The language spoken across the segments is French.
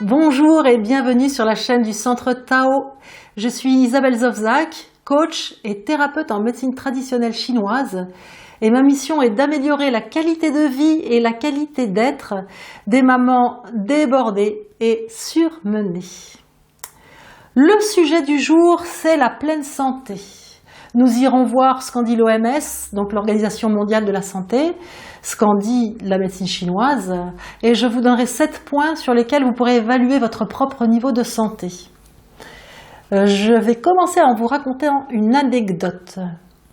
Bonjour et bienvenue sur la chaîne du Centre Tao. Je suis Isabelle Zofzak, coach et thérapeute en médecine traditionnelle chinoise. Et ma mission est d'améliorer la qualité de vie et la qualité d'être des mamans débordées et surmenées. Le sujet du jour, c'est la pleine santé. Nous irons voir ce qu'en dit l'OMS, donc l'Organisation mondiale de la santé, ce qu'en dit la médecine chinoise, et je vous donnerai 7 points sur lesquels vous pourrez évaluer votre propre niveau de santé. Je vais commencer en vous racontant une anecdote.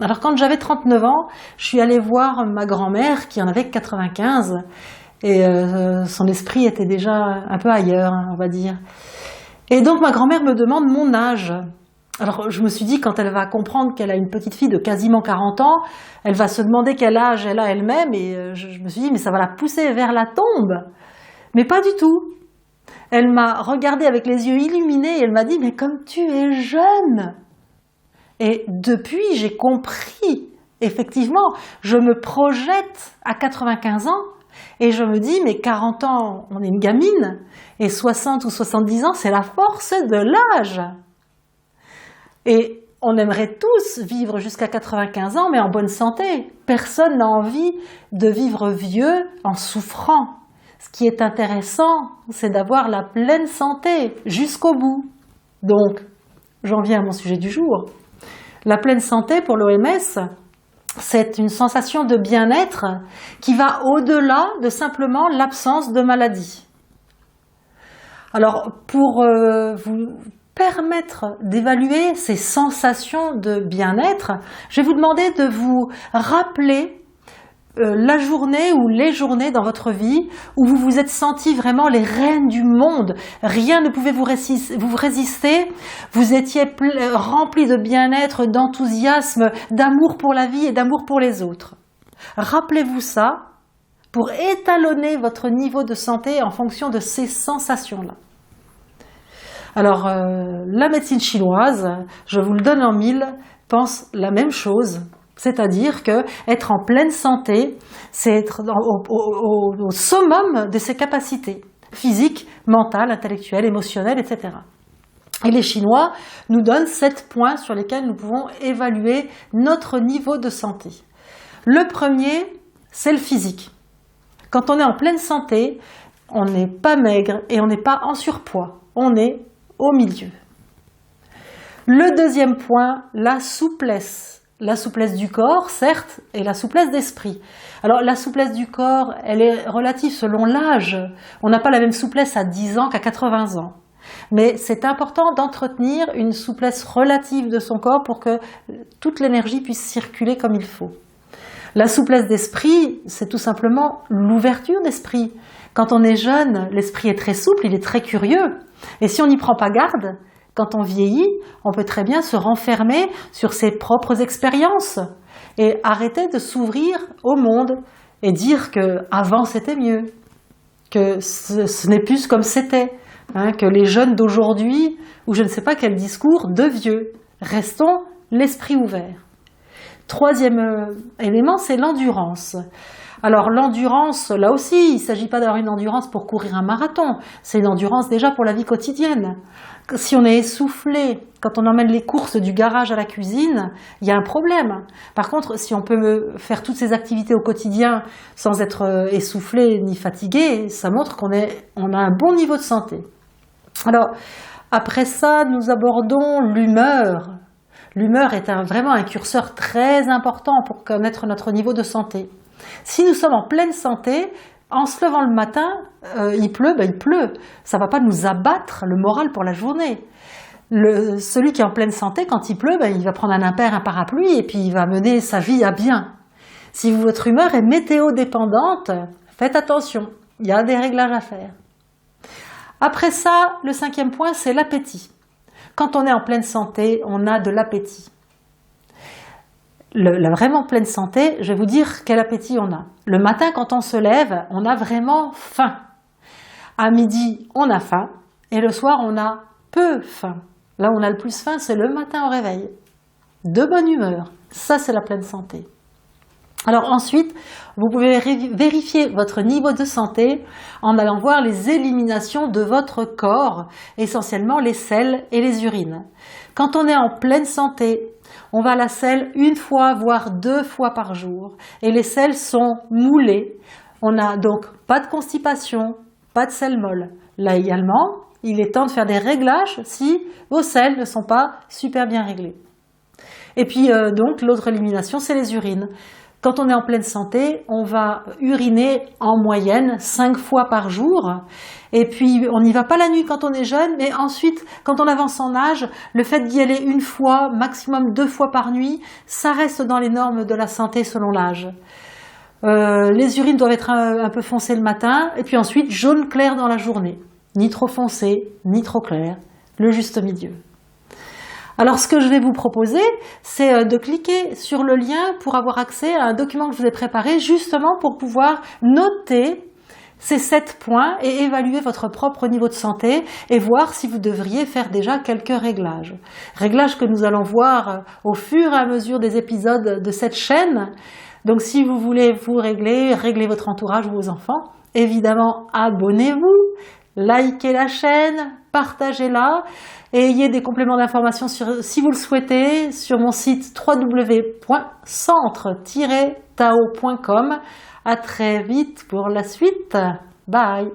Alors quand j'avais 39 ans, je suis allée voir ma grand-mère qui en avait 95, et son esprit était déjà un peu ailleurs, on va dire. Et donc ma grand-mère me demande mon âge. Alors je me suis dit, quand elle va comprendre qu'elle a une petite fille de quasiment 40 ans, elle va se demander quel âge elle a elle-même, et je me suis dit, mais ça va la pousser vers la tombe. Mais pas du tout. Elle m'a regardée avec les yeux illuminés et elle m'a dit, mais comme tu es jeune. Et depuis, j'ai compris, effectivement, je me projette à 95 ans et je me dis, mais 40 ans, on est une gamine, et 60 ou 70 ans, c'est la force de l'âge. Et on aimerait tous vivre jusqu'à 95 ans, mais en bonne santé. Personne n'a envie de vivre vieux en souffrant. Ce qui est intéressant, c'est d'avoir la pleine santé jusqu'au bout. Donc, j'en viens à mon sujet du jour. La pleine santé, pour l'OMS, c'est une sensation de bien-être qui va au-delà de simplement l'absence de maladie. Alors, pour vous permettre d'évaluer ces sensations de bien-être, je vais vous demander de vous rappeler la journée ou les journées dans votre vie où vous vous êtes senti vraiment les reines du monde. Rien ne pouvait vous résister. Vous étiez rempli de bien-être, d'enthousiasme, d'amour pour la vie et d'amour pour les autres. Rappelez-vous ça pour étalonner votre niveau de santé en fonction de ces sensations-là. Alors, la médecine chinoise, je vous le donne en mille, pense la même chose. C'est-à-dire que être en pleine santé, c'est être au summum de ses capacités physiques, mentales, intellectuelles, émotionnelles, etc. Et les Chinois nous donnent 7 points sur lesquels nous pouvons évaluer notre niveau de santé. Le premier, c'est le physique. Quand on est en pleine santé, on n'est pas maigre et on n'est pas en surpoids. On est au milieu. Le deuxième point, la souplesse. La souplesse du corps, certes, et la souplesse d'esprit. Alors, la souplesse du corps, elle est relative selon l'âge. On n'a pas la même souplesse à 10 ans qu'à 80 ans. Mais c'est important d'entretenir une souplesse relative de son corps pour que toute l'énergie puisse circuler comme il faut. La souplesse d'esprit, c'est tout simplement l'ouverture d'esprit. Quand on est jeune, l'esprit est très souple, il est très curieux. Et si on n'y prend pas garde, quand on vieillit, on peut très bien se renfermer sur ses propres expériences et arrêter de s'ouvrir au monde et dire que avant c'était mieux, que ce n'est plus comme c'était, que les jeunes d'aujourd'hui, ou je ne sais pas quel discours, de vieux. Restons l'esprit ouvert. Troisième élément, c'est l'endurance. Alors l'endurance, là aussi, il ne s'agit pas d'avoir une endurance pour courir un marathon, c'est une endurance déjà pour la vie quotidienne. Si on est essoufflé, quand on emmène les courses du garage à la cuisine, il y a un problème. Par contre, si on peut faire toutes ces activités au quotidien sans être essoufflé ni fatigué, ça montre qu'on a un bon niveau de santé. Alors, après ça, nous abordons l'humeur. L'humeur est vraiment un curseur très important pour connaître notre niveau de santé. Si nous sommes en pleine santé, en se levant le matin, il pleut, il pleut. Ça ne va pas nous abattre le moral pour la journée. Celui qui est en pleine santé, quand il pleut, il va prendre un impair, un parapluie, et puis il va mener sa vie à bien. Si votre humeur est météo-dépendante, faites attention, il y a des réglages à faire. Après ça, le 5e point, c'est l'appétit. Quand on est en pleine santé, on a de l'appétit. La vraiment pleine santé, je vais vous dire quel appétit on a. Le matin, quand on se lève, on a vraiment faim. À midi, on a faim. Et le soir, on a peu faim. Là où on a le plus faim, c'est le matin au réveil. De bonne humeur. Ça, c'est la pleine santé. Alors ensuite, vous pouvez vérifier votre niveau de santé en allant voir les éliminations de votre corps, essentiellement les selles et les urines. Quand on est en pleine santé, on va à la selle 1 fois, voire 2 fois par jour. Et les selles sont moulées. On n'a donc pas de constipation, pas de selles molles. Là également, il est temps de faire des réglages si vos selles ne sont pas super bien réglées. Et puis donc l'autre élimination, c'est les urines. Quand on est en pleine santé, on va uriner en moyenne 5 fois par jour. Et puis, on n'y va pas la nuit quand on est jeune, mais ensuite, quand on avance en âge, le fait d'y aller 1 fois, maximum 2 fois par nuit, ça reste dans les normes de la santé selon l'âge. Les urines doivent être un peu foncées le matin, et puis ensuite jaune clair dans la journée. Ni trop foncé, ni trop clair, le juste milieu. Alors ce que je vais vous proposer, c'est de cliquer sur le lien pour avoir accès à un document que je vous ai préparé justement pour pouvoir noter ces 7 points et évaluer votre propre niveau de santé et voir si vous devriez faire déjà quelques réglages. Réglages que nous allons voir au fur et à mesure des épisodes de cette chaîne. Donc si vous voulez vous régler votre entourage ou vos enfants, évidemment abonnez-vous, likez la chaîne, partagez-la. Et ayez des compléments d'information si vous le souhaitez sur mon site www.centre-tao.com. À très vite pour la suite. Bye.